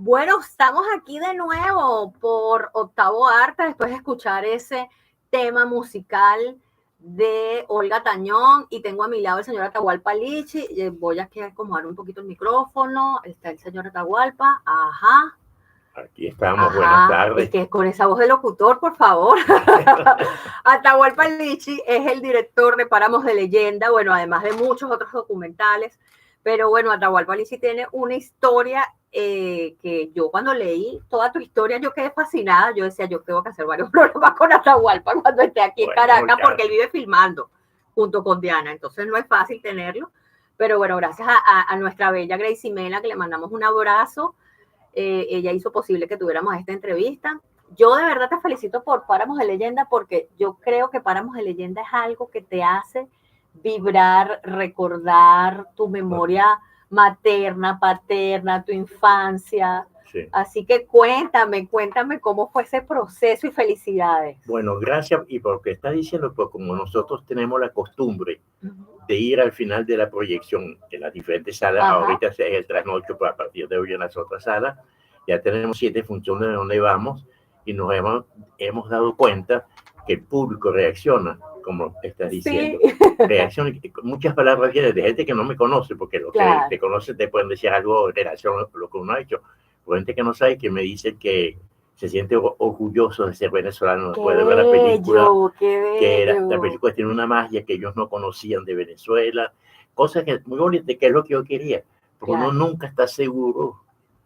Bueno, estamos aquí de nuevo por Octavo Arte, después de escuchar ese tema musical de Olga Tañón, y tengo a mi lado el señor Atahualpa Lichi. Voy aquí a acomodar un poquito el micrófono. Está el señor Atahualpa. Ajá. Aquí estamos, buenas Ajá, es tardes. que con esa voz de locutor, por favor. Atahualpa Lichi es el director de Páramos de Leyenda, bueno, además de muchos otros documentales, pero bueno, Atahualpa Lichi tiene una historia que yo cuando leí toda tu historia, yo quedé fascinada. Yo decía, yo tengo que hacer varios programas con Atahualpa cuando esté aquí en Caracas, porque él vive filmando junto con Diana, entonces no es fácil tenerlo, pero bueno, gracias a nuestra bella Gracie Mena, que le mandamos un abrazo. Ella hizo posible que tuviéramos esta entrevista. Yo de verdad te felicito por Páramos de Leyenda, porque yo creo que Páramos de Leyenda es algo que te hace vibrar, recordar tu memoria materna, paterna, tu infancia. Sí. Así que cuéntame cómo fue ese proceso y felicidades. Bueno, gracias. Y porque estás diciendo, pues como nosotros tenemos la costumbre de ir al final de la proyección en las diferentes salas, ahorita es el trasnocho, pero a partir de hoy en las otras salas, ya tenemos 7 funciones de donde vamos y nos hemos dado cuenta que el público reacciona, como estás diciendo. Sí. Reacciona, muchas palabras vienen de gente que no me conoce, porque los que te conocen te pueden decir algo en relación a lo que uno ha hecho. Pero gente que no sabe, que me dice que se siente orgulloso de ser venezolano después de ver la película, que la película tiene una magia que ellos no conocían de Venezuela, cosas que muy bonitas, que es lo que yo quería, porque uno nunca está seguro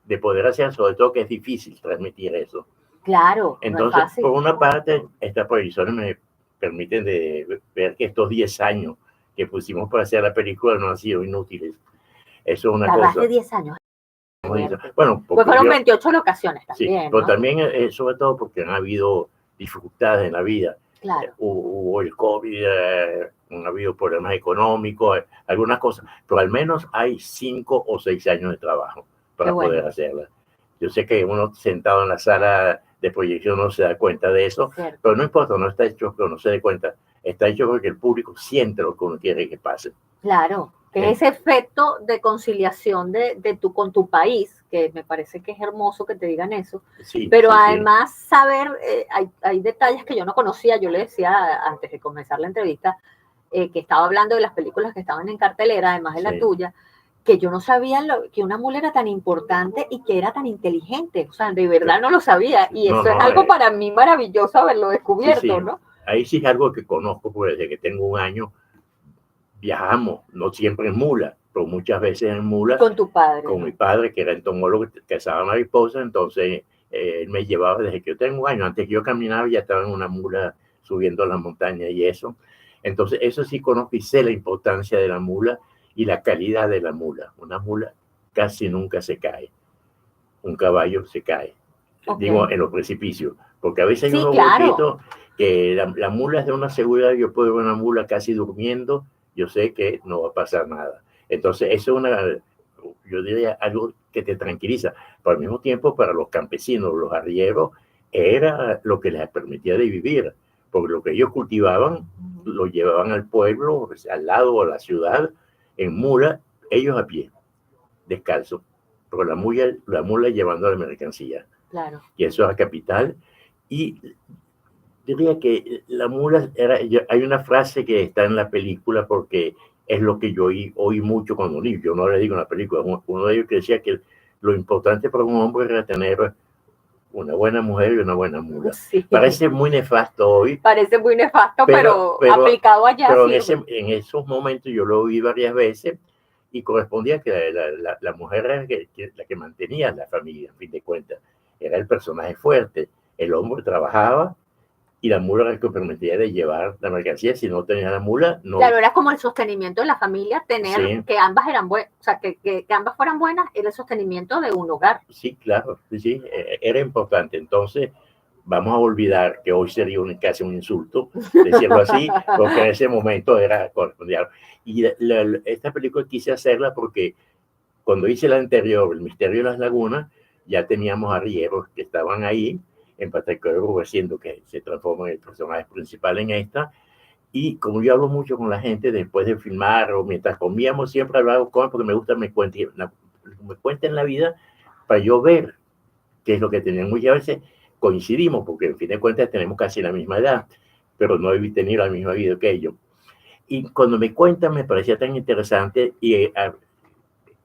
de poder hacer, sobre todo que es difícil transmitir eso. Claro. Entonces, no es fácil. Por una parte, estas proyecciones me permiten de ver que estos 10 años que pusimos para hacer la película no han sido inútiles. Eso es una cosa. Hace 10 años. Bueno, pues fueron 28 locaciones también. Sí, pero ¿no? También, sobre todo, porque han habido dificultades en la vida. Claro. Hubo el COVID, han habido problemas económicos, algunas cosas, pero al menos hay 5 o 6 años de trabajo para poder hacerla. Yo sé que uno sentado en la sala de proyección no se da cuenta de eso, pero no importa, no está hecho que uno se dé cuenta, está hecho porque el público siente lo que uno quiere que pase. Claro. Que es ese efecto de conciliación con tu país, que me parece que es hermoso que te digan eso, sí, pero sí, además saber, hay detalles que yo no conocía. Yo le decía antes de comenzar la entrevista, que estaba hablando de las películas que estaban en cartelera, además de la tuya, que yo no sabía que una mula era tan importante y que era tan inteligente. O sea, de verdad no lo sabía, y eso es algo para mí maravilloso haberlo descubierto, ¿no? Ahí sí es algo que conozco, pues desde que tengo un año viajamos, no siempre en mula, pero muchas veces en mula. Con tu padre. Con mi padre, que era entomólogo, que cazaba mariposas. Entonces él me llevaba desde que yo tengo un año. Antes que yo caminaba, ya estaba en una mula subiendo a las montañas y eso. Entonces eso sí conozco y sé la importancia de la mula y la calidad de la mula. Una mula casi nunca se cae. Un caballo se cae. Digo, en los precipicios. Porque a veces hay unos huequitos que la mula es de una seguridad. Yo puedo ver una mula casi durmiendo, yo sé que no va a pasar nada. Entonces, eso es yo diría, algo que te tranquiliza. Pero al mismo tiempo, para los campesinos, los arrieros, era lo que les permitía de vivir. Porque lo que ellos cultivaban, lo llevaban al pueblo, al lado, a la ciudad, en mula, ellos a pie, descalzo. Pero la mula llevando la mercancía. Claro. Y eso es la capital. Y diría que la mula hay una frase que está en la película, porque es lo que yo oí mucho cuando leí. Yo no le digo en la película. Uno de ellos que decía que lo importante para un hombre era tener una buena mujer y una buena mula. Sí. Parece muy nefasto hoy. Parece muy nefasto, pero aplicado allá. Pero en esos momentos yo lo oí varias veces y correspondía que la mujer era la que mantenía la familia, en fin de cuentas. Era el personaje fuerte. El hombre trabajaba y la mula era el que permitía de llevar la mercancía. Si no tenía la mula, no. Claro, era como el sostenimiento de la familia, tener que ambas eran buenas, o sea, que ambas fueran buenas, era el sostenimiento de un hogar. Sí, claro, sí, era importante. Entonces, vamos a olvidar que hoy sería casi un insulto decirlo así, porque en ese momento era correspondiente. Y esta película quise hacerla porque cuando hice la anterior, El misterio de las lagunas, ya teníamos arrieros que estaban ahí, en particular siendo que se transforma en el personaje principal en esta. Y como yo hablo mucho con la gente después de filmar o mientras comíamos, siempre hablaba con él porque me gusta que me cuenten la vida para yo ver qué es lo que tenemos, y a veces coincidimos, porque en fin de cuentas tenemos casi la misma edad, pero no he tenido la misma vida que ellos. Y cuando me cuentan me parecía tan interesante, y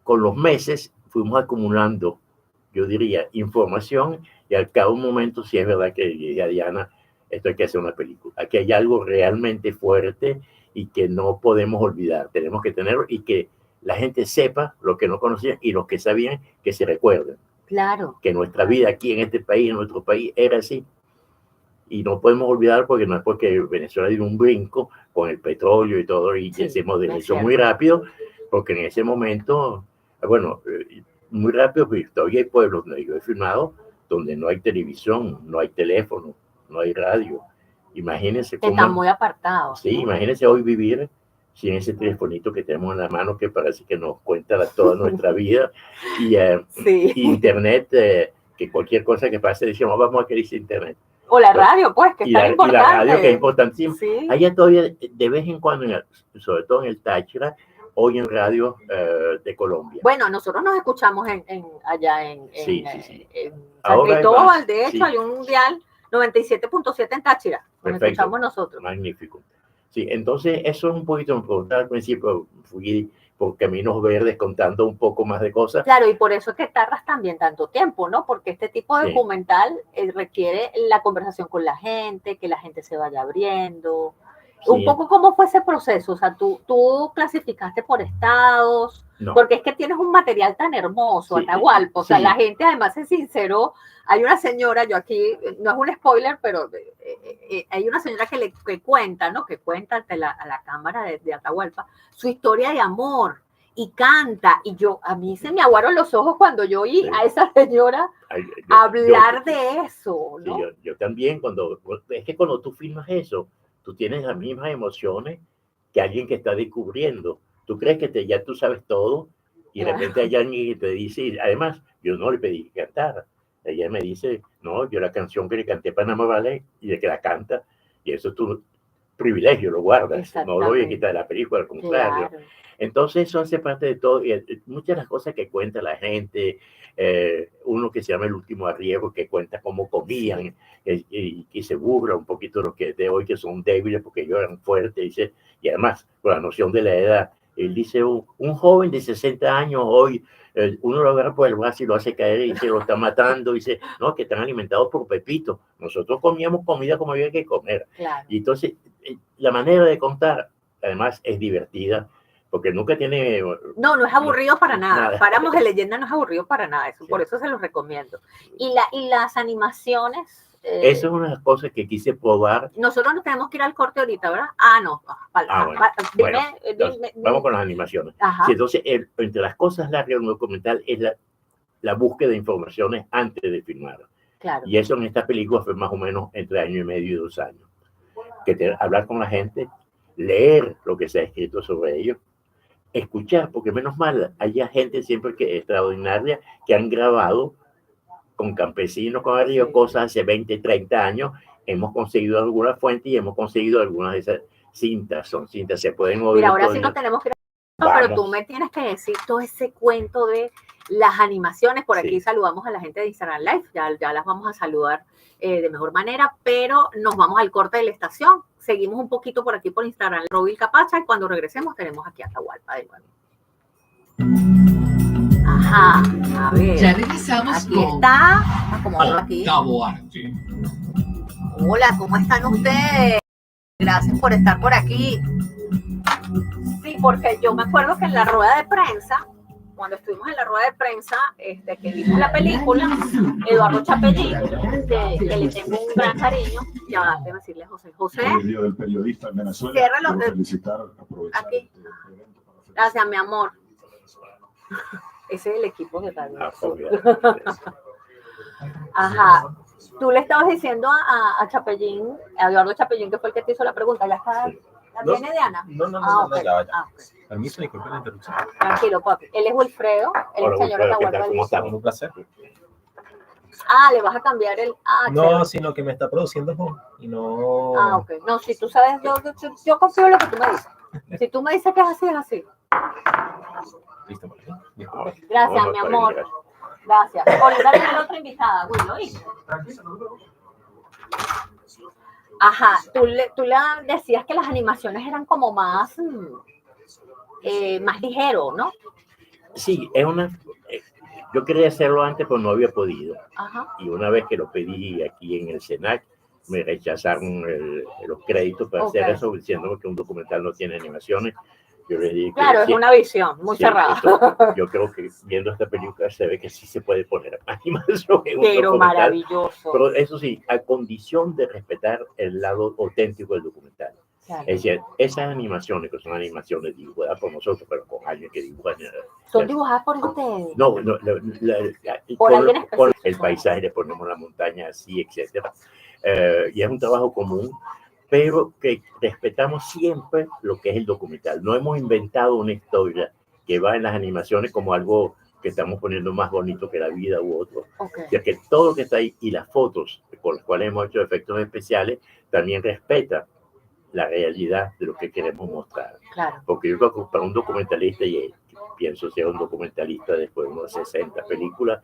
con los meses fuimos acumulando, yo diría, información, y al cabo de un momento sí es verdad que dije a Diana, esto hay que hacer una película. Aquí hay algo realmente fuerte y que no podemos olvidar. Tenemos que tenerlo y que la gente sepa lo que no conocían y los que sabían que se recuerden. Claro. Que nuestra vida aquí en este país, en nuestro país, era así. Y no podemos olvidar, porque no es porque Venezuela dio un brinco con el petróleo y todo, y sí, se modernizó muy rápido, porque en ese momento, bueno, muy rápido, pues todavía hay pueblos donde yo he filmado donde no hay televisión, no hay teléfono, no hay radio. Imagínense cómo... Están muy apartados. Sí, ¿no? Imagínense hoy vivir sin ese telefonito que tenemos en la mano, que parece que nos cuenta toda nuestra vida, y sí. Internet, que cualquier cosa que pase, decimos, vamos a querer internet. O la radio, pues, que es tan importante. Y la radio, que es importantísimo. Sí. Allá todavía, de vez en cuando, sobre todo en el Táchira, oyen radio de Colombia. Bueno, nosotros nos escuchamos allá en San Cristóbal, de hecho, sí. Hay un dial 97.7 en Táchira, nos escuchamos nosotros. Magnífico. Sí, entonces eso es un poquito, me preguntaba al principio, fui por caminos verdes contando un poco más de cosas. Claro, y por eso es que tardas también tanto tiempo, ¿no? Porque este tipo de documental requiere la conversación con la gente, que la gente se vaya abriendo. Sí. Un poco cómo fue ese proceso, o sea, tú clasificaste por estados, no. Porque es que tienes un material tan hermoso, sí. Atahualpa, o sea, la gente además es sincero. Hay una señora, yo aquí, no es un spoiler, pero hay una señora que cuenta, ¿no? Que cuenta ante a la cámara de Atahualpa su historia de amor y canta. Y a mí se me aguaron los ojos cuando yo oí a esa señora hablar de eso, ¿no? Sí, yo también, es que cuando tú filmas eso, tú tienes las mismas emociones que alguien que está descubriendo. Tú crees que ya tú sabes todo y de repente hay alguien que te dice, además, yo no le pedí que cantara. Ella me dice, no, yo la canción que le canté Panamá Ballet y de que la canta, y eso es tu privilegio, lo guardas, no lo voy a quitar de la película, al contrario. Claro. Entonces eso hace parte de todo, y muchas de las cosas que cuenta la gente, uno que se llama El Último Arriero, que cuenta cómo comían, y se burla un poquito de los que de hoy que son débiles porque ellos eran fuertes, dice, y además, con la noción de la edad, él dice, un joven de 60 años hoy, uno lo agarra por el brazo y lo hace caer y se lo está matando, y dice, no, que están alimentados por Pepito. Nosotros comíamos comida como había que comer. Claro. Y entonces, la manera de contar, además, es divertida, porque nunca tiene... No es aburrido para nada. Páramos de Leyenda no es aburrido para nada, eso, sí. Por eso se los recomiendo. Y las animaciones... Eso es una de las cosas que quise probar. Nosotros nos tenemos que ir al corte ahorita, ¿verdad? No. Vamos con las animaciones. Sí, entonces, entre las cosas largas del documental es la búsqueda de informaciones antes de filmar. Claro. Y eso en esta película fue más o menos entre 1 año y medio y 2 años. Hablar con la gente, leer lo que se ha escrito sobre ellos, escuchar, porque menos mal, hay gente siempre que extraordinaria que han grabado con campesinos, con arriba, cosas hace 20, 30 años, hemos conseguido alguna fuente y hemos conseguido algunas de esas cintas, son cintas, se pueden oír. Mira, ahora sí nos tenemos que... Pero tú me tienes que decir todo ese cuento de las animaciones. Por aquí saludamos a la gente de Instagram Live, ya las vamos a saludar de mejor manera, pero nos vamos al corte de la estación. Seguimos un poquito por aquí por Instagram, Robil Capacha, y cuando regresemos tenemos aquí a Atahualpa de nuevo. Ajá, a ver. Ya regresamos aquí con está, acomodarlo aquí. Octavo Arte. Hola, ¿cómo están ustedes? Gracias por estar por aquí. Sí, porque yo me acuerdo que en la rueda de prensa, cuando estuvimos en la rueda de prensa, que vimos la película, Eduardo Chapellín, que le tengo un gran cariño, ya va a decirle a José. El día del periodista en Venezuela. Quiero felicitar, aprovechar aquí. Gracias, mi amor. Ese es el equipo que está bien. Ajá. Tú le estabas diciendo a Chapellín, a Eduardo Chapellín, que fue el que te hizo la pregunta. ¿Ya está? ¿La tiene Diana? No, ya. Okay. Permiso, disculpe la interrupción. Tranquilo, papi. Él es Wilfredo, él es el señor Atahualpa. ¿Cómo está? Un placer. Le vas a cambiar el... no, chévere. Sino que me está produciendo home y no... Ok. No, si tú sabes, yo confío en lo que tú me dices. Si tú me dices que es así, es así. Listo, por aquí. Gracias, mi amor. Gracias. Ahorita tengo otra invitada, Will, ¿oíste? Ajá, tú le decías que las animaciones eran como más, más ligero, ¿no? Sí, yo quería hacerlo antes, pero no había podido. Ajá. Y una vez que lo pedí aquí en el SENAC, me rechazaron los créditos para hacer eso, diciendo que un documental no tiene animaciones. Yo les dije claro, que es una visión muy cerrada. Yo creo que viendo esta película se ve que sí se puede poner animación en un Pero documental. maravilloso. Pero eso sí, a condición de respetar el lado auténtico del documental. Claro. Es decir, esas animaciones, que son animaciones dibujadas por nosotros, pero con alguien que dibuja. ¿Son dibujadas por ustedes? No, por alguien específico. Con el paisaje, le ponemos la montaña así, etcétera. Y es un trabajo común, pero que respetamos siempre lo que es el documental. No hemos inventado una historia que va en las animaciones como algo que estamos poniendo más bonito que la vida u otro. Ya que todo lo que está ahí y las fotos con las cuales hemos hecho efectos especiales también respeta la realidad de lo que queremos mostrar. Claro. Porque yo creo que para un documentalista, y pienso ser un documentalista después de unas 60 películas,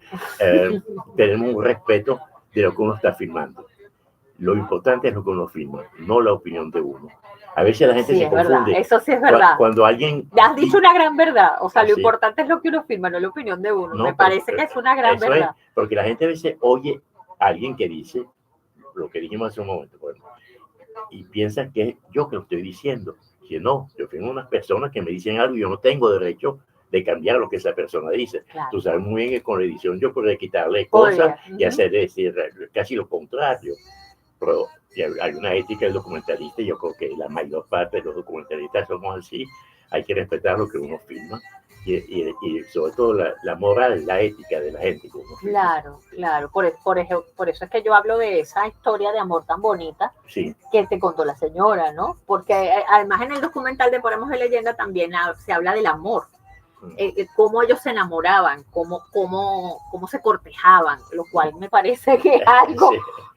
tenemos un respeto de lo que uno está filmando. Lo importante es lo que uno filma, no la opinión de uno. A veces la gente se confunde. Verdad. Eso sí es verdad. Cuando alguien... Ya has dicho una gran verdad. O sea, lo importante es lo que uno filma, no la opinión de uno. Me parece que es una gran verdad. Porque la gente a veces oye a alguien que dice lo que dijimos hace un momento, bueno, y piensan que es yo que lo estoy diciendo. Que no, yo tengo unas personas que me dicen algo y yo no tengo derecho de cambiar lo que esa persona dice. Claro. Tú sabes muy bien que con la edición yo puedo quitarle cosas y hacer decir casi lo contrario. Pero hay una ética del documentalista y yo creo que la mayor parte de los documentalistas somos así. Hay que respetar lo que uno filma y sobre todo la moral, la ética de la gente. Claro, claro. Por eso es que yo hablo de esa historia de amor tan bonita que te contó la señora, ¿no? Porque además en el documental de Ponemos de Leyenda también se habla del amor. Cómo ellos se enamoraban, cómo se cortejaban, lo cual me parece que es algo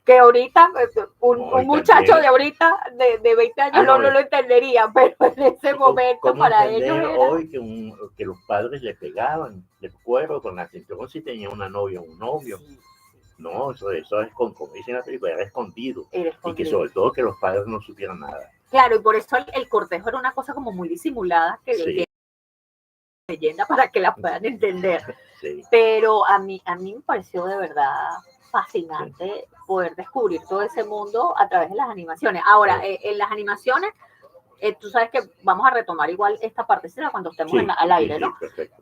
que ahorita, un muchacho de ahorita, de 20 años, no lo entendería, pero en ese momento para ellos era... Hoy que los padres le pegaban, de acuerdo con la atención si tenía una novia o un novio. No, eso es, como dicen en la película, era escondido. Y que sobre todo que los padres no supieran nada. Claro, y por eso el cortejo era una cosa como muy disimulada, que leyenda para que la puedan entender. Pero a mí me pareció de verdad fascinante poder descubrir todo ese mundo a través de las animaciones. Ahora, en las animaciones, tú sabes que vamos a retomar igual esta partecita cuando estemos al aire, ¿no?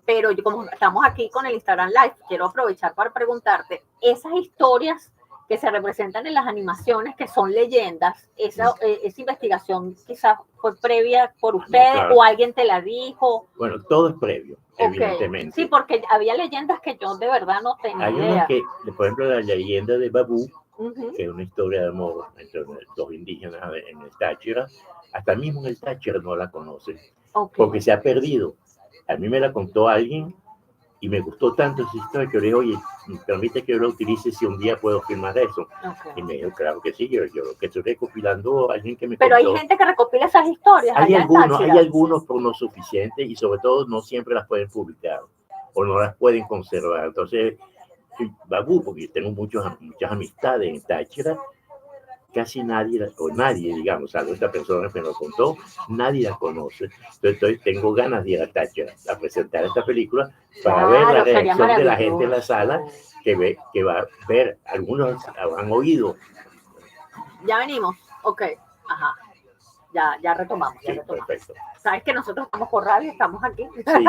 Pero como estamos aquí con el Instagram Live, quiero aprovechar para preguntarte, esas historias que se representan en las animaciones, que son leyendas, esa investigación quizás fue previa por ustedes o alguien te la dijo. Bueno, todo es previo, evidentemente. Sí, porque había leyendas que yo de verdad no tenía idea. Hay una que, por ejemplo, la leyenda de Babú, que es una historia de amor entre dos indígenas en el Táchira. Hasta mismo en el Táchira no la conocen, porque se ha perdido. A mí me la contó alguien y me gustó tanto esa historia que yo le dije, oye, ¿me permite que yo la utilice si un día puedo filmar eso? Y me dijo, claro que sí, yo lo que estoy recopilando, alguien que me Pero contó. Hay gente que recopila esas historias. Hay algunos, pero no suficientes y sobre todo no siempre las pueden publicar o no las pueden conservar. Entonces, Babú, porque tengo muchas amistades en Táchira, casi nadie, digamos, salvo esta persona que me lo contó, nadie la conoce. Entonces tengo ganas de ir a Táchira a presentar esta película para ver la reacción de la gente en la sala, que va a ver, algunos han oído. Ya venimos, ok, ajá, ya retomamos. Perfecto. Sabes que nosotros estamos por radio, estamos aquí. Sí.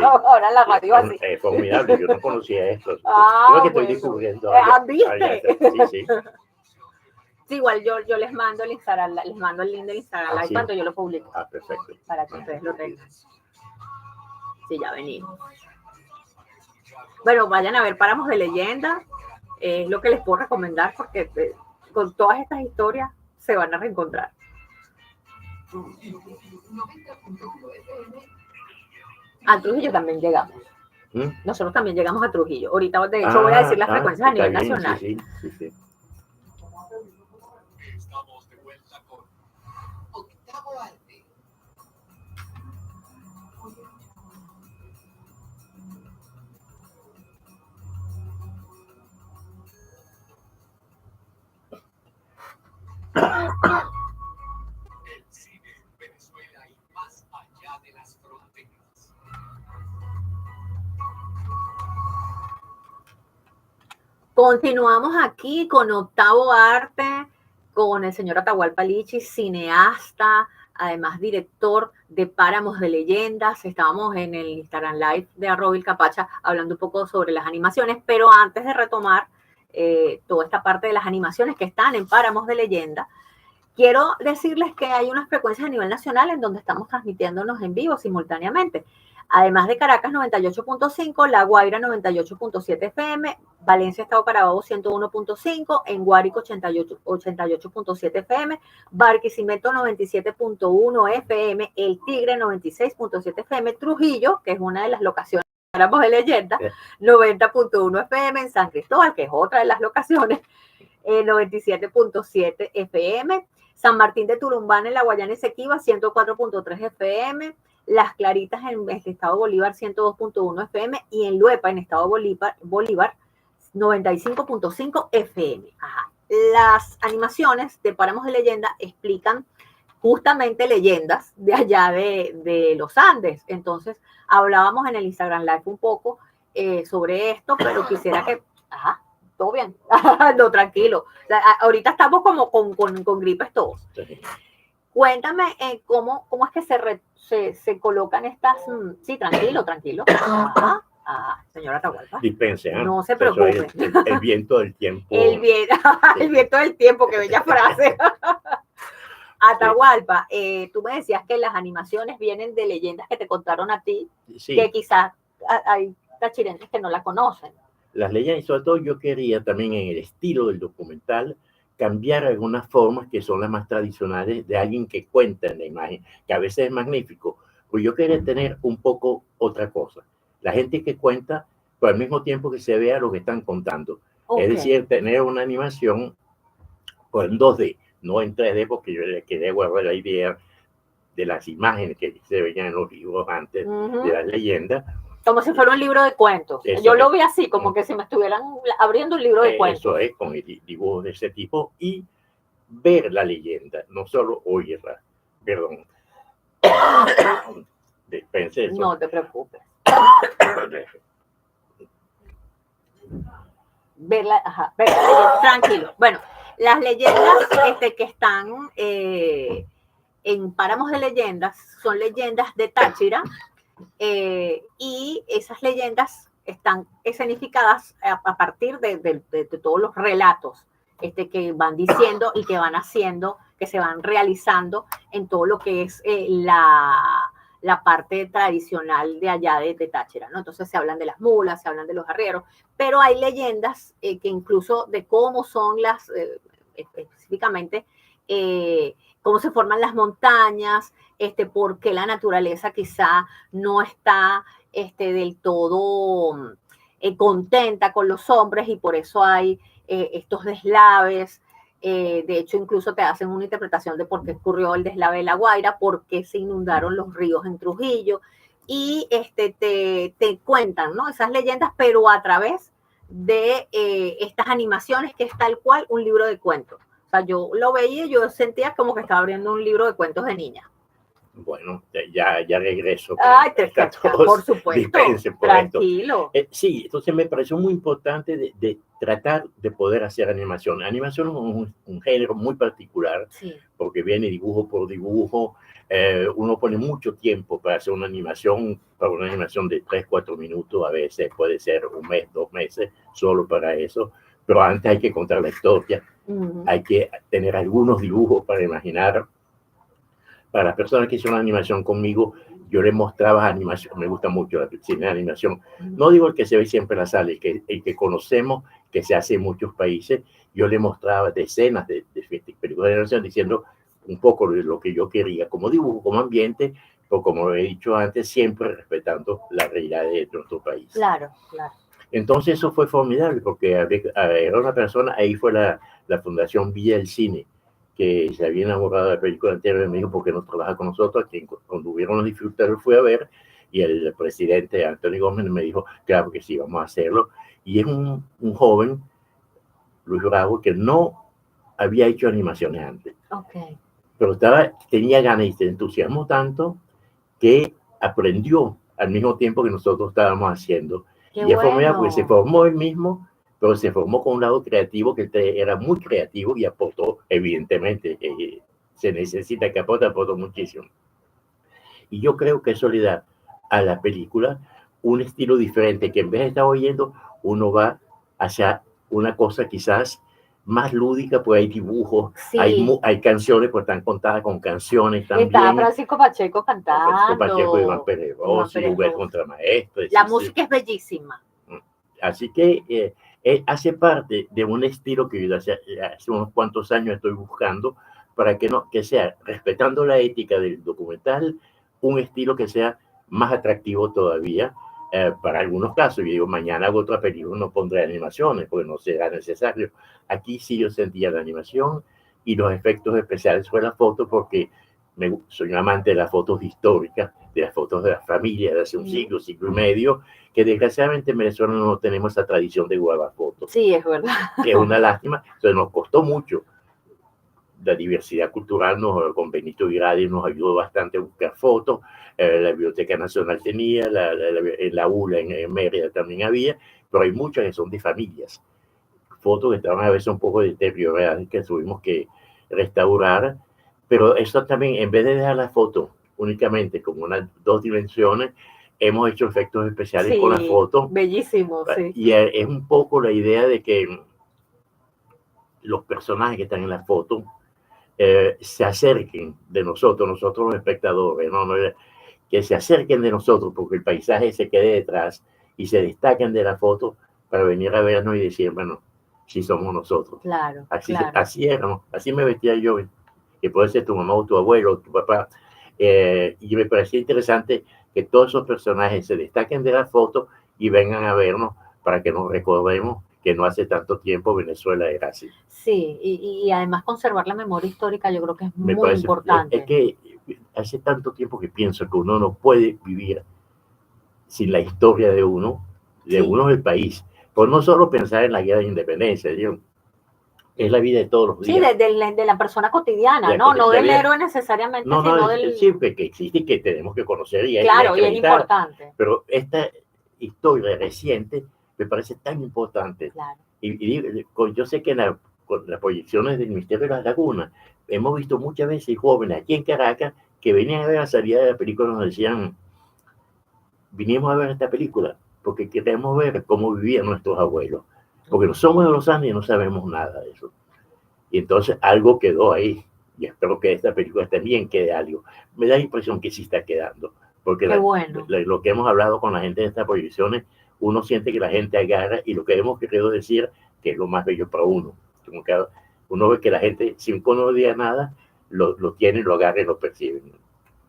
Ahora la radio así. Es formidable, yo no conocía esto. Yo que estoy descubriendo. ¿Viste? Sí. Sí, igual yo les mando el Instagram, les mando el link del Instagram Live cuando yo lo publico. Perfecto. Para que ustedes lo tengan. Sí, ya venimos. Bueno, vayan a ver Páramos de Leyenda. Es lo que les puedo recomendar porque con todas estas historias se van a reencontrar. A Trujillo también llegamos. Nosotros también llegamos a Trujillo. Ahorita, de hecho, voy a decir las frecuencias a nivel nacional. Sí. Estamos de vuelta con Octavo Arte. Continuamos aquí con Octavo Arte, con el señor Atahualpa Lichi, cineasta, además director de Páramos de Leyendas. Estábamos en el Instagram Live de @Robil Capacha hablando un poco sobre las animaciones, pero antes de retomar toda esta parte de las animaciones que están en Páramos de Leyenda, quiero decirles que hay unas frecuencias a nivel nacional en donde estamos transmitiéndonos en vivo simultáneamente. Además de Caracas 98.5, La Guaira 98.7 FM, Valencia, Estado Carabobo 101.5, en Guárico 88.7 FM, Barquisimeto 97.1 FM, El Tigre 96.7 FM, Trujillo, que es una de las locaciones de Páramos de Leyenda, 90.1 FM, en San Cristóbal, que es otra de las locaciones, 97.7 FM, San Martín de Turumbán en la Guayana Esequiba 104.3 FM, Las Claritas en el Estado Bolívar 102.1 FM y en Luepa en Estado Bolívar 95.5 FM. Ajá. Las animaciones de Páramos de Leyenda explican justamente leyendas de allá de los Andes. Entonces hablábamos en el Instagram Live un poco sobre esto, pero quisiera que... Ajá. Todo bien, no, tranquilo. Ahorita estamos como con gripes todos. Sí. Cuéntame cómo es que se colocan estas... Sí, tranquilo. Ajá. Señora Atahualpa. Dispense, ¿eh? No se preocupe. El viento del tiempo. El viento del tiempo, qué bella frase. Atahualpa, tú me decías que las animaciones vienen de leyendas que te contaron a ti, sí, que quizás hay tachirenses que no la conocen. Las leyendas, y sobre todo yo quería también en el estilo del documental cambiar algunas formas que son las más tradicionales de alguien que cuenta en la imagen, que a veces es magnífico, pues yo quería tener un poco otra cosa. La gente que cuenta, pero al mismo tiempo que se vea lo que están contando. Okay. Es decir, tener una animación pues, en 2D, no en 3D, porque yo le quería guardar la idea de las imágenes que se veían en los libros antes de las leyendas. Como si fuera un libro de cuentos. Eso yo lo vi así, como que si me estuvieran abriendo un libro de cuentos. Eso es, con dibujos de ese tipo, y ver la leyenda, no solo oírla. Perdón. Dispense eso. No te preocupes. Verla, tranquilo. Bueno, las leyendas que están en Páramos de Leyendas son leyendas de Táchira. Y esas leyendas están escenificadas a partir de todos los relatos que van diciendo y que van haciendo, que se van realizando en todo lo que es la parte tradicional de allá de Táchira, ¿no? Entonces se hablan de las mulas, se hablan de los arrieros, pero hay leyendas que incluso de cómo son las, específicamente, cómo se forman las montañas, por qué la naturaleza quizá no está del todo contenta con los hombres y por eso hay estos deslaves. De hecho, incluso te hacen una interpretación de por qué ocurrió el deslave de La Guaira, por qué se inundaron los ríos en Trujillo y te cuentan, ¿no? Esas leyendas, pero a través de estas animaciones que es tal cual un libro de cuentos. O sea, yo lo veía y yo sentía como que estaba abriendo un libro de cuentos de niña. Bueno, ya regreso. Ay, por supuesto. Dispensen por tranquilo. Sí, entonces me pareció muy importante de tratar de poder hacer animación. Animación es un género muy particular, sí, porque viene dibujo por dibujo. Uno pone mucho tiempo para hacer una animación de 3-4 minutos, a veces puede ser 1 mes, 2 meses, solo para eso. Pero antes hay que contar la historia, hay que tener algunos dibujos para imaginar. Para las personas que hicieron animación conmigo, yo les mostraba animación, me gusta mucho el cine de animación. No digo el que se ve siempre en la sala, el que conocemos, que se hace en muchos países. Yo les mostraba decenas de películas de animación diciendo un poco de lo que yo quería, como dibujo, como ambiente, o como he dicho antes, siempre respetando la realidad de nuestro país. Claro, claro. Entonces eso fue formidable, porque era una persona, ahí fue la Fundación Villa del Cine, que se había enamorado de la película anterior, me dijo, ¿por qué no trabaja con nosotros? Que cuando hubieron los dificultades fui a ver, y el presidente Antonio Gómez me dijo, claro que sí, vamos a hacerlo. Y es un joven, Luis Bravo, que no había hecho animaciones antes. Okay. Pero tenía ganas y se entusiasmó tanto que aprendió al mismo tiempo que nosotros estábamos haciendo. Qué y es bueno. porque se formó él mismo pero se formó con un lado creativo que era muy creativo y aportó, evidentemente, se necesita que aportó muchísimo. Y yo creo que eso le da a la película un estilo diferente, que en vez de estar oyendo, uno va hacia una cosa quizás más lúdica, pues hay dibujos, Sí. hay canciones, pues están contadas con canciones también. Está Francisco Pacheco cantando. Francisco Pacheco, Iván Pérez Iván Rossi, Pérez Huguet Rossi. Contramaestre. La sí, música es bellísima. Así que hace parte de un estilo que yo hace unos cuantos años estoy buscando para que sea, respetando la ética del documental, un estilo que sea más atractivo todavía para algunos casos. Yo digo, mañana hago otra película, no pondré animaciones porque no será necesario. Aquí sí yo sentía la animación y los efectos especiales sobre la foto porque soy un amante de las fotos históricas, de las fotos de la familia de hace un siglo y medio, que desgraciadamente en Venezuela no tenemos esa tradición de guardar fotos. Sí, es verdad. Que es una lástima. Entonces nos costó mucho. La diversidad cultural con Benito Viradi nos ayudó bastante a buscar fotos. La Biblioteca Nacional tenía, en la ULA, en Mérida también había, pero hay muchas que son de familias. Fotos que estaban a veces un poco deterioradas que tuvimos que restaurar, pero eso también, en vez de dejar la foto únicamente como unas 2 dimensiones, hemos hecho efectos especiales con la foto. Bellísimo, sí. Y es un poco la idea de que los personajes que están en la foto se acerquen de nosotros los espectadores, ¿no? Que se acerquen de nosotros porque el paisaje se quede detrás y se destaquen de la foto para venir a vernos y decir, bueno, sí somos nosotros. Claro, así, claro. Así éramos, así me vestía yo, que puede ser tu mamá o tu abuelo o tu papá. Y me parecía interesante que todos esos personajes se destaquen de la foto y vengan a vernos para que nos recordemos que no hace tanto tiempo Venezuela era así. Sí, y además conservar la memoria histórica yo creo que es muy importante. Es que hace tanto tiempo que pienso que uno no puede vivir sin la historia de uno del país. Por no solo pensar en la guerra de independencia, ¿sí? Es la vida de todos los días. Sí, de la persona cotidiana, no del héroe necesariamente, sino del... Sí, que existe y que tenemos que conocer y claro, y es importante. Pero esta historia reciente me parece tan importante. Claro. Y yo sé que con las proyecciones del Misterio de las Lagunas, hemos visto muchas veces jóvenes aquí en Caracas que venían a ver la salida de la película y nos decían, vinimos a ver esta película porque queremos ver cómo vivían nuestros abuelos, porque no somos de los Andes y no sabemos nada de eso. Y entonces algo quedó ahí, y espero que esta película también quede algo. Me da la impresión que sí está quedando, porque lo que hemos hablado con la gente de estas proyecciones, uno siente que la gente agarra y lo que hemos querido decir, que es lo más bello para uno. Como que uno ve que la gente, sin que uno no diga nada, lo tiene, lo agarra y lo percibe.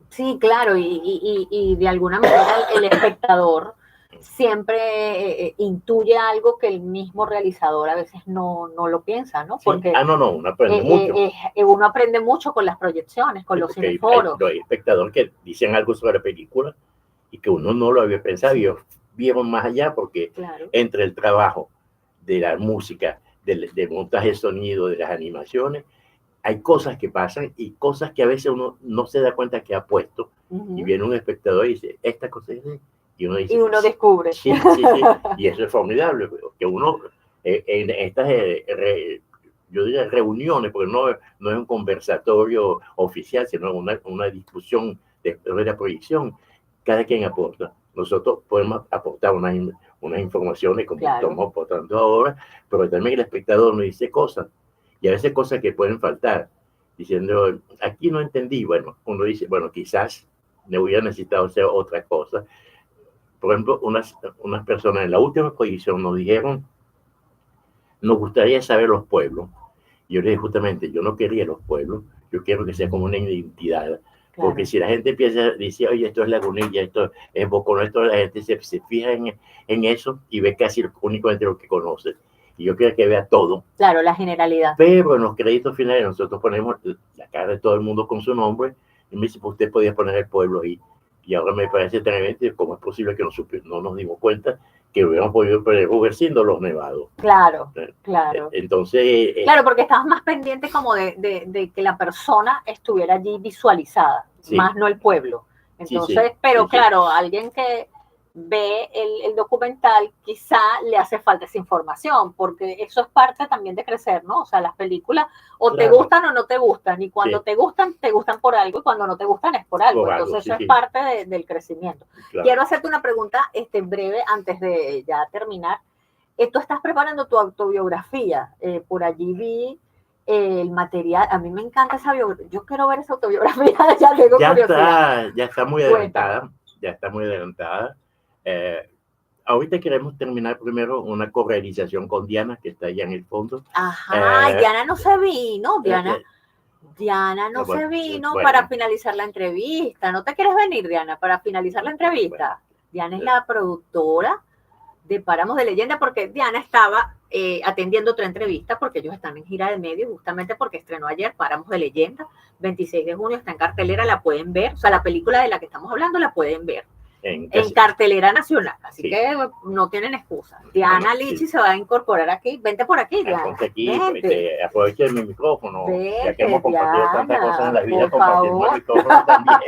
Sí, claro, y de alguna manera el espectador siempre intuye algo que el mismo realizador a veces no lo piensa, ¿no? Porque uno aprende mucho. Uno aprende mucho con las proyecciones, con los cineforos. Hay espectadores que dicen algo sobre la película y que uno no lo había pensado, y vieron más allá porque entre el trabajo de la música, del montaje de sonido, de las animaciones, hay cosas que pasan y cosas que a veces uno no se da cuenta que ha puesto, y viene un espectador y dice, esta cosa es de... Y uno dice, descubre. Sí, y eso es formidable, que uno en estas, yo diría reuniones, porque no es un conversatorio oficial, sino una discusión de la proyección, cada quien aporta. Nosotros podemos aportar unas informaciones como estamos aportando ahora, pero también el espectador nos dice cosas, y a veces cosas que pueden faltar, diciendo, aquí no entendí. Bueno, uno dice, bueno, quizás me hubiera necesitado hacer otra cosa. Por ejemplo, unas personas en la última proyección nos dijeron, nos gustaría saber los pueblos. Y yo le dije justamente, yo no quería los pueblos, yo quiero que sea como una identidad. Porque si la gente empieza a decir, oye, esto es Lagunilla, esto es Boconó, esto, la gente se fija en eso y ve casi únicamente lo que conoce. Y yo quiero que vea todo. Claro, la generalidad. Pero en los créditos finales nosotros ponemos la cara de todo el mundo con su nombre, y me dice, pues usted podía poner el pueblo ahí. Y ahora me parece tremendo cómo es posible que no nos dimos cuenta que hubiéramos podido poner Rubercindo Los Nevados. Claro. Entonces... Claro, porque estabas más pendiente como de que la persona estuviera allí visualizada, más no el pueblo. Entonces, pero claro, alguien que ve el documental, quizá le hace falta esa información, porque eso es parte también de crecer, ¿no? O sea, las películas o te Claro. gustan o no te gustan, y cuando Sí. te gustan por algo, y cuando no te gustan es por algo. Por algo, Entonces sí, eso sí. es parte del crecimiento. Claro. Quiero hacerte una pregunta breve antes de ya terminar. Tú estás preparando tu autobiografía. Por allí vi el material. A mí me encanta esa biografía. Yo quiero ver esa autobiografía. Ya tengo curiosidad. Ya está muy adelantada. Ya está muy adelantada. Ahorita queremos terminar primero una correalización con Diana, que está allá en el fondo. Ajá, Diana no se vino. Diana no bueno, se vino bueno. para finalizar la entrevista. ¿No te quieres venir, Diana, para finalizar la entrevista? Bueno. Diana es la productora de Páramos de Leyenda, porque Diana estaba atendiendo otra entrevista, porque ellos están en gira de medios, justamente porque estrenó ayer Páramos de Leyenda, 26 de junio, está en cartelera, la pueden ver, o sea, la película de la que estamos hablando la pueden ver en cartelera nacional, así que no tienen excusa. Diana Lichi se va a incorporar aquí. Vente por aquí, Diana. Ponte aquí, aproveche mi micrófono. Ya que hemos compartido Diana, tantas cosas en la vida, por compartimos favor. el micrófono también.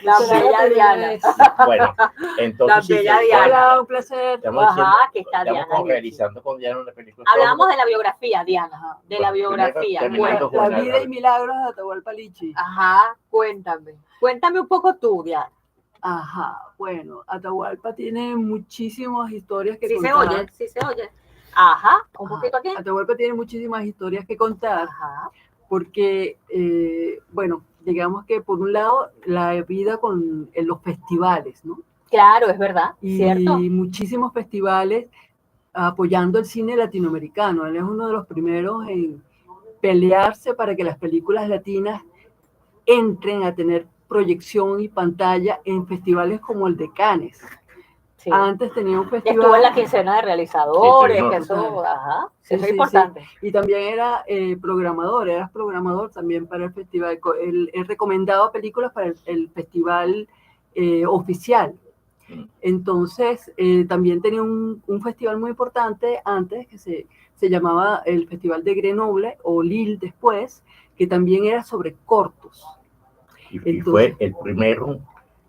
La bella Diana. Bueno, entonces La bella Diana. Hola, un placer. Estamos Aquí está Diana. realizando con Diana una película. Hablamos de la biografía, Diana, de la Bueno, biografía. terminando La con la- vida y milagros de Atahualpa Lichi. Ajá, cuéntame un poco tú, Diana. Ajá, bueno, Atahualpa tiene muchísimas historias que Sí se contar. oye. Ajá, un Ajá, poquito aquí. Atahualpa tiene muchísimas historias que contar, Ajá, porque, bueno, digamos que por un lado, la vida en los festivales, ¿no? claro, es verdad, Y cierto. muchísimos festivales apoyando el cine latinoamericano. Él es uno de los primeros en pelearse para que las películas latinas entren a tener proyección y pantalla en festivales como el de Cannes. Sí. Antes tenía un festival. Estuvo en la quincena de realizadores, Sí, que eso, ajá, Sí, eso sí, es importante. sí. Y también era programador, eras programador también para el festival. Él recomendaba películas para el festival oficial. Entonces, también tenía un festival muy importante antes que se llamaba el Festival de Grenoble o Lille después, que también era sobre cortos. Y fue el primero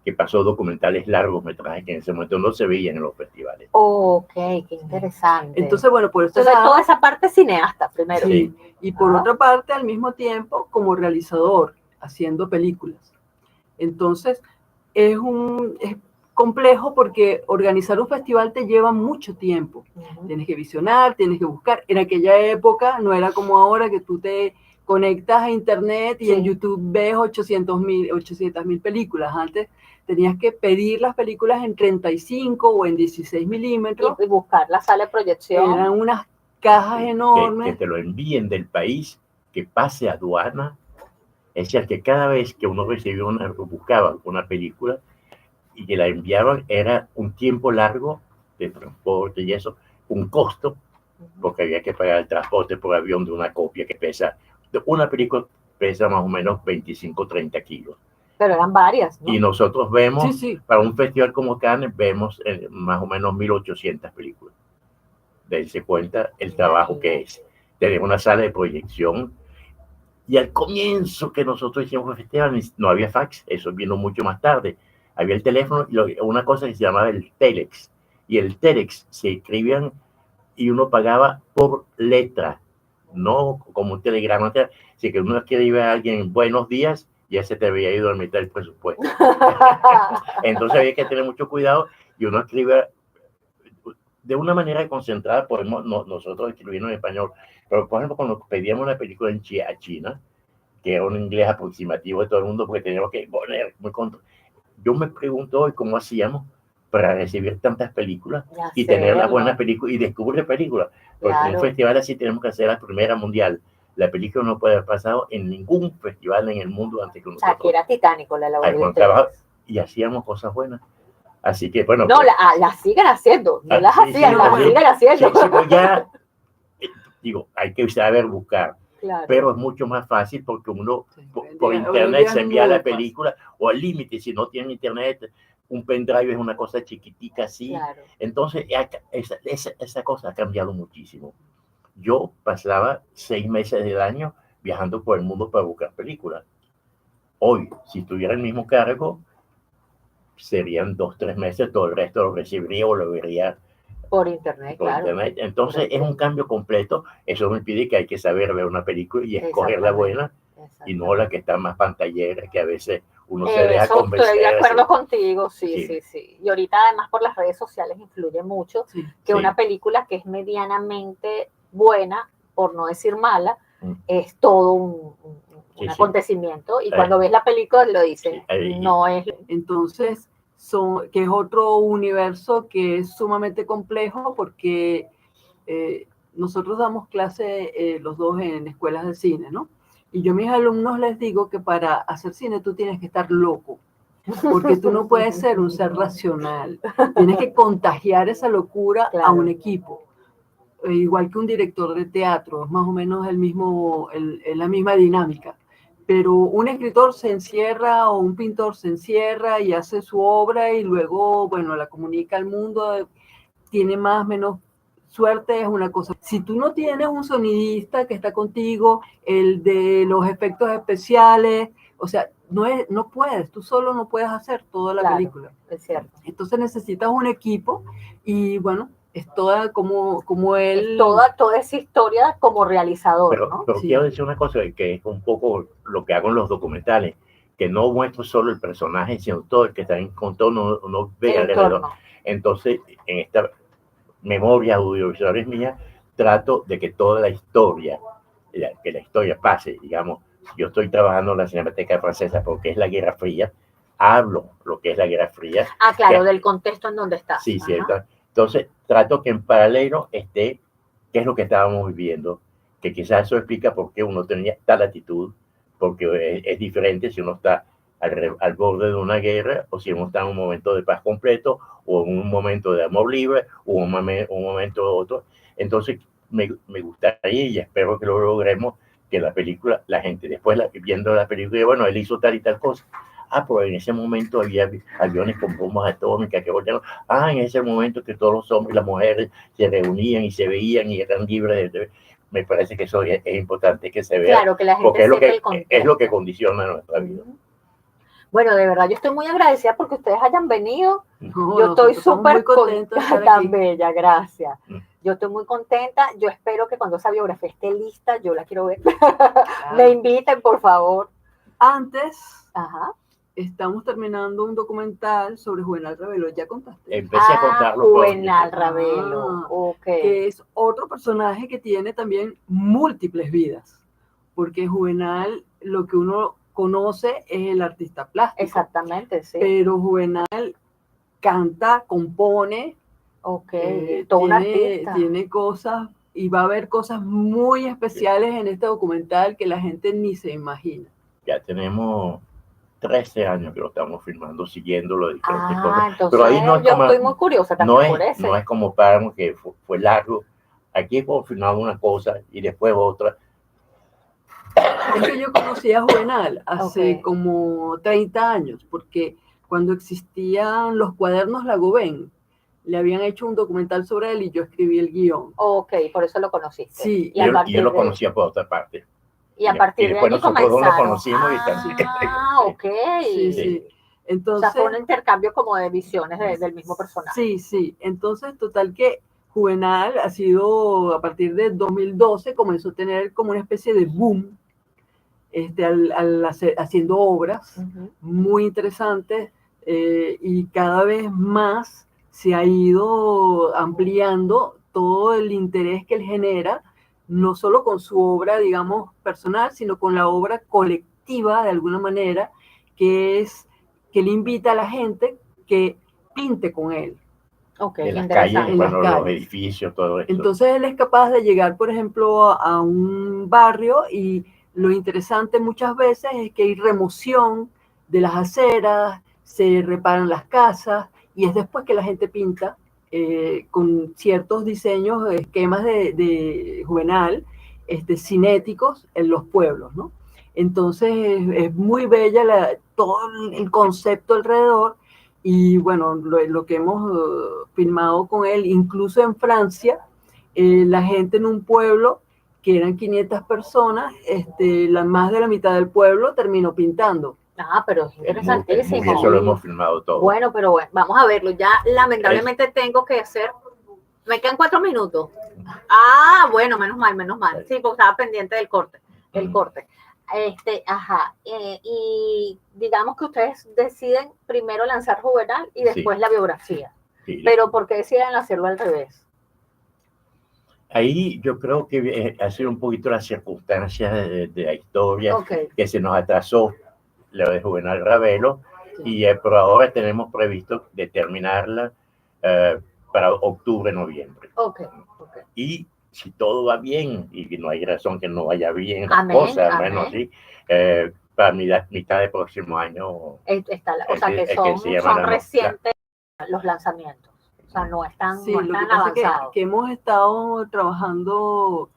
que pasó documentales largometrajes que en ese momento no se veían en los festivales. Ok, qué interesante. Entonces, bueno, por eso entonces toda esa parte cineasta primero. Sí, y por otra parte, al mismo tiempo, como realizador, haciendo películas. Entonces, es complejo porque organizar un festival te lleva mucho tiempo. Tienes que visionar, tienes que buscar. En aquella época no era como ahora que tú te conectas a internet y en YouTube ves 800.000 películas. Antes tenías que pedir las películas en 35 o en 16 milímetros. Y buscar la sala de proyección. Eran unas cajas enormes. Que te lo envíen del país, que pase a aduana. Es decir, que cada vez que uno recibía buscaba una película y que la enviaban, era un tiempo largo de transporte y eso, un costo, porque había que pagar el transporte por avión de una copia que pesa. Una película pesa más o menos 25-30 kilos. Pero eran varias, ¿no? Y nosotros vemos, Sí. para un festival como Cannes, vemos más o menos 1.800 películas. Dense cuenta el trabajo que es. Tener una sala de proyección. Y al comienzo que nosotros hicimos el festival, no había fax, eso vino mucho más tarde. Había el teléfono y una cosa que se llamaba el telex. Y el telex se escribían y uno pagaba por letra, no como un telegrama. Así que uno escribe a alguien buenos días, ya se te había ido a mitad del presupuesto. Entonces había que tener mucho cuidado y uno escribe de una manera concentrada. Podemos nosotros escribirnos en español, pero por ejemplo cuando pedíamos una película a China, que era un inglés aproximativo de todo el mundo, porque teníamos que poner muy control. Yo me pregunto hoy cómo hacíamos para recibir tantas películas y tener las buenas películas y descubrir películas, porque en un festival así tenemos que hacer la primera mundial. La película no puede haber pasado en ningún festival en el mundo antes que nosotros. O sea, que era titánico la labor de ustedes. Y hacíamos cosas buenas. Así que, bueno. No, pues, las siguen haciendo. No las hacían, las siguen haciendo. Sí, pues ya, digo, hay que saber buscar. Claro. Pero es mucho más fácil porque uno por internet se envía la película o al límite, si no tiene internet, un pendrive es una cosa chiquitica así. Claro. Entonces, esa cosa ha cambiado muchísimo. Yo pasaba 6 meses del año viajando por el mundo para buscar películas. Hoy, si tuviera el mismo cargo, serían 2, 3 meses, todo el resto lo recibiría o lo vería Por internet, por claro. internet. Entonces es un cambio completo. Eso me impide que hay que saber ver una película y escoger la buena y no la que está más pantallera, que a veces uno se deja Eso convencer. estoy de acuerdo así. contigo, sí, Sí. sí, sí. Y ahorita además por las redes sociales influye mucho Sí. que Sí. una película que es medianamente buena, por no decir mala, Mm. es todo Sí, un sí. acontecimiento. Y cuando ves la película lo dicen, Sí, no es... Entonces, que es otro universo que es sumamente complejo porque nosotros damos clase los dos en escuelas de cine, ¿no? Y yo a mis alumnos les digo que para hacer cine tú tienes que estar loco, porque tú no puedes ser un ser racional, tienes que contagiar esa locura a Claro. un equipo. Igual que un director de teatro, es más o menos la misma dinámica. Pero un escritor se encierra o un pintor se encierra y hace su obra y luego, bueno, la comunica al mundo, tiene más o menos suerte, es una cosa. Si tú no tienes un sonidista que está contigo, el de los efectos especiales, o sea, no puedes, tú solo no puedes hacer toda la Claro. película. Es cierto. Entonces necesitas un equipo y bueno, es toda como él... Es toda esa historia como realizador, ¿no? Pero Sí. quiero decir una cosa, que es un poco lo que hago en los documentales, que no muestro solo el personaje, sino todo el que está en contorno, no ve El alrededor. entorno. Entonces, en esta memoria audiovisual mía, trato de que toda la historia, que la historia pase, digamos, yo estoy trabajando en la Cinemateca Francesa porque es la Guerra Fría, hablo lo que es la Guerra Fría. Ah, claro, que, del contexto en donde estás. Sí, Ajá. cierto. Entonces, trato que en paralelo esté qué es lo que estábamos viviendo, que quizás eso explica por qué uno tenía tal actitud, porque es diferente si uno está al borde de una guerra o si uno está en un momento de paz completo o en un momento de amor libre o un momento otro. Entonces, me gustaría y espero que lo logremos, que la película, la gente después viendo la película, bueno, él hizo tal y tal cosa. Ah, pues en ese momento había aviones con bombas atómicas que voltearon. Ah, en ese momento que todos los hombres y las mujeres se reunían y se veían y eran libres de... Me parece que eso es importante que se vea. Claro, que la gente porque es lo que contexto. condiciona nuestra vida. Bueno, de verdad, yo estoy muy agradecida porque ustedes hayan venido. No, Yo estoy nosotros estamos súper muy contentos de estar tan aquí. bella, gracias. Mm. Yo estoy muy contenta. Yo espero que cuando esa biografía esté lista, yo la quiero ver. Claro. Me inviten, por favor. Antes, Ajá. estamos terminando un documental sobre Juvenal Ravelo, ¿ya contaste? Empecé a contarlo. Juvenal Ravelo. Ah, Ok. Que es otro personaje que tiene también múltiples vidas, porque Juvenal lo que uno conoce es el artista plástico, Exactamente, sí. pero Juvenal canta, compone, Ok. Todo un tiene, artista. tiene cosas y va a haber cosas muy especiales en este documental que la gente ni se imagina. Ya tenemos 13 años que lo estamos filmando, siguiendo los diferentes Ah, cosas. entonces Pero ahí no es yo como, estoy muy curiosa también por ese. no es como Páramo, que fue largo. Aquí hemos filmado una cosa y después otra. Es que yo conocí a Juvenal hace Ok. como 30 años, porque cuando existían los cuadernos Lagobén, le habían hecho un documental sobre él y yo escribí el guión. Ok, por eso lo conociste. Sí, Y a Yo partir lo de- conocía por otra parte. Y a partir de después ahí nosotros dos nos comenzaron. conocimos y también. Ah, ok. sí, Sí. sí. O Entonces, sea, fue un intercambio como de visiones del mismo personaje. sí, sí. Entonces, total que Juvenal ha sido, a partir de 2012, comenzó a tener como una especie de boom, haciendo obras Ujú. muy interesantes y cada vez más se ha ido ampliando todo el interés que él genera, no solo con su obra, digamos, personal, sino con la obra colectiva, de alguna manera, que es que le invita a la gente que pinte con él. Ok, De las interesante. calles, En las bueno, los calles. edificios, todo eso. Entonces él es capaz de llegar, por ejemplo, a un barrio y lo interesante muchas veces es que hay remoción de las aceras, se reparan las casas y es después que la gente pinta con ciertos diseños, esquemas de Juvenal, cinéticos en los pueblos, ¿no? Entonces es muy bella todo el concepto alrededor. Y bueno, lo que hemos filmado con él, incluso en Francia, la gente en un pueblo que eran 500 personas, más de la mitad del pueblo terminó pintando. Ah, pero es Es muy, interesantísimo. eso lo hemos filmado todo. Bueno, pero bueno, vamos a verlo. Ya lamentablemente tengo que hacer. Me quedan 4 minutos. Ah, bueno, menos mal, menos mal. Sí, porque estaba pendiente del corte, del corte. Ajá. Y digamos que ustedes deciden primero lanzar Juvenal y después la biografía. Sí. Pero ¿por qué deciden hacerlo al revés? Ahí yo creo que ha sido un poquito las circunstancias de la historia Okay. que se nos atrasó lo de Juvenal Ravelo, y por ahora tenemos previsto de terminarla para octubre, noviembre. Okay. Y si todo va bien, y no hay razón que no vaya bien las Amén, cosas, amén. bueno, sí, para mitad del próximo año. O sea que son la recientes los lanzamientos. O sea, no están, Sí, no lo que están pasa es avanzados. que hemos estado trabajando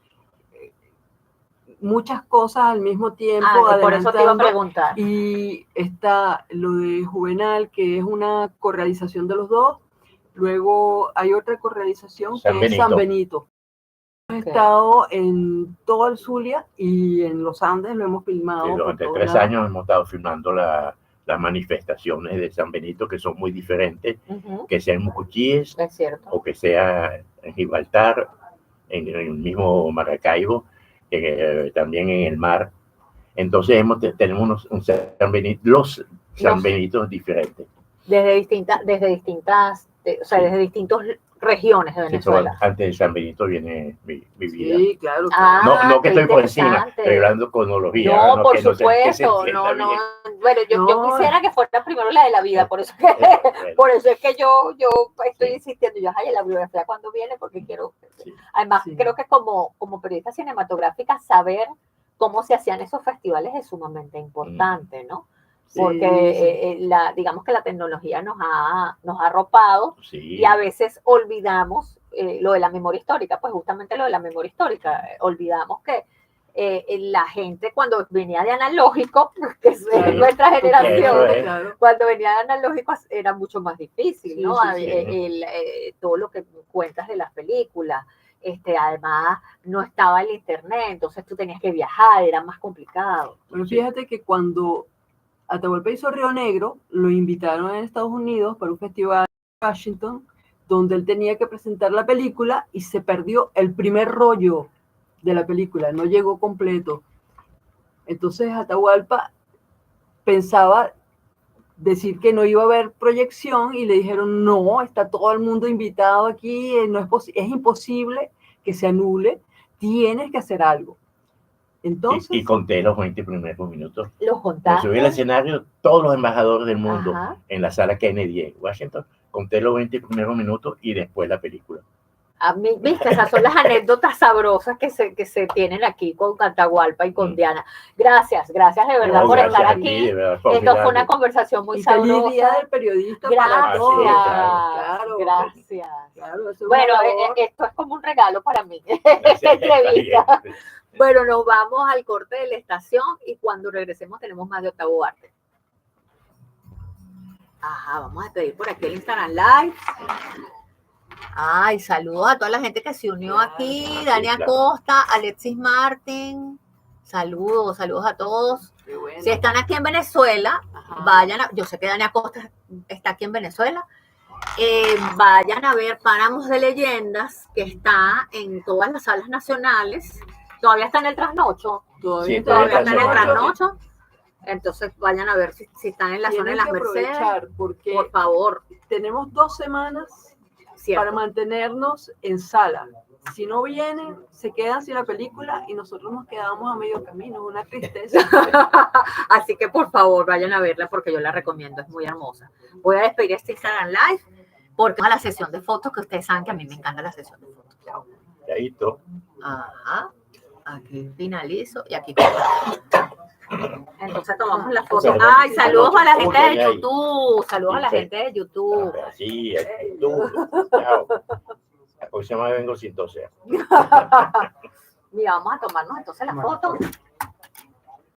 muchas cosas al mismo tiempo, por eso te iba a adelantando, preguntar. y está lo de Juvenal, que es una correalización de los dos. Luego hay otra correalización que es San Benito. Hemos estado en todo el Zulia y en los Andes, lo hemos filmado. Sí, durante 3 años hemos estado filmando las manifestaciones de San Benito, que son muy diferentes, que sea en Mucuchíes o que sea en Gibraltar, en el mismo Maracaibo, también en el mar. Entonces tenemos los San Benitos diferentes. Desde distintas, o sea, desde distintas regiones de Venezuela. Sí, antes de San Benito viene mi vida. Sí, claro. No que estoy por encima, estoy hablando cronología. No, por supuesto. No. Bueno, yo quisiera que fuera primero la de la vida, por eso es que yo estoy insistiendo. Yo, ay, la biografía cuando viene, porque quiero. Sí. Además, creo que como periodista cinematográfica, saber cómo se hacían esos festivales es sumamente importante, ¿no? Porque digamos que la tecnología nos ha arropado, y a veces olvidamos lo de la memoria histórica, pues justamente lo de la memoria histórica, olvidamos que la gente cuando venía de analógico, que es nuestra generación, cuando venía de analógico era mucho más difícil, ¿no? Todo lo que cuentas de las películas. Además no estaba el internet, entonces tú tenías que viajar, era más complicado. Pero fíjate que cuando Atahualpa hizo Río Negro, lo invitaron en Estados Unidos para un festival en Washington, donde él tenía que presentar la película y se perdió el primer rollo de la película, no llegó completo. Entonces Atahualpa pensaba decir que no iba a haber proyección y le dijeron, no, está todo el mundo invitado aquí, es imposible que se anule, tienes que hacer algo. Entonces, y conté los 20 primeros minutos. Los contaste. Me subí al escenario, todos los embajadores del mundo, en la sala Kennedy en Washington. Conté los 20 primeros minutos y después la película. A mí, viste, esas son las anécdotas sabrosas que se tienen aquí con Atahualpa y con Diana. Gracias de verdad por estar aquí. Esto fue una conversación muy sabrosa. Feliz Día del Periodista para todos. Gracias. Bueno, esto es como un regalo para mí, esta entrevista. Bueno, nos vamos al corte de la estación y cuando regresemos tenemos más de Octavo Arte. Ajá, vamos a pedir por aquí el Instagram Live. Ay, saludos a toda la gente que se unió aquí. Dani Acosta, Alexis Martín. Saludos a todos. Bueno. Si están aquí en Venezuela, vayan yo sé que Dani Acosta está aquí en Venezuela. Vayan a ver Páramos de Leyendas, que está en todas las salas nacionales. Todavía está en el trasnocho. Todavía está en el trasnocho. Entonces vayan a ver si están en la zona de las Mercedes. Porque por favor. Tenemos 2 semanas para mantenernos en sala. Si no vienen, se quedan sin la película y nosotros nos quedamos a medio camino. Es una tristeza. Así que por favor vayan a verla porque yo la recomiendo, es muy hermosa. Voy a despedir este Instagram Live porque a la sesión de fotos, que ustedes saben que a mí me encanta la sesión de fotos. Ahí todo. Ajá. Aquí finalizo y aquí. Entonces tomamos la foto. Ay, saludos a la gente de YouTube. Saludos a la gente de YouTube. Sí, YouTube. Chao. La próxima vez vengo sin toser. Mira, vamos a tomarnos entonces la foto.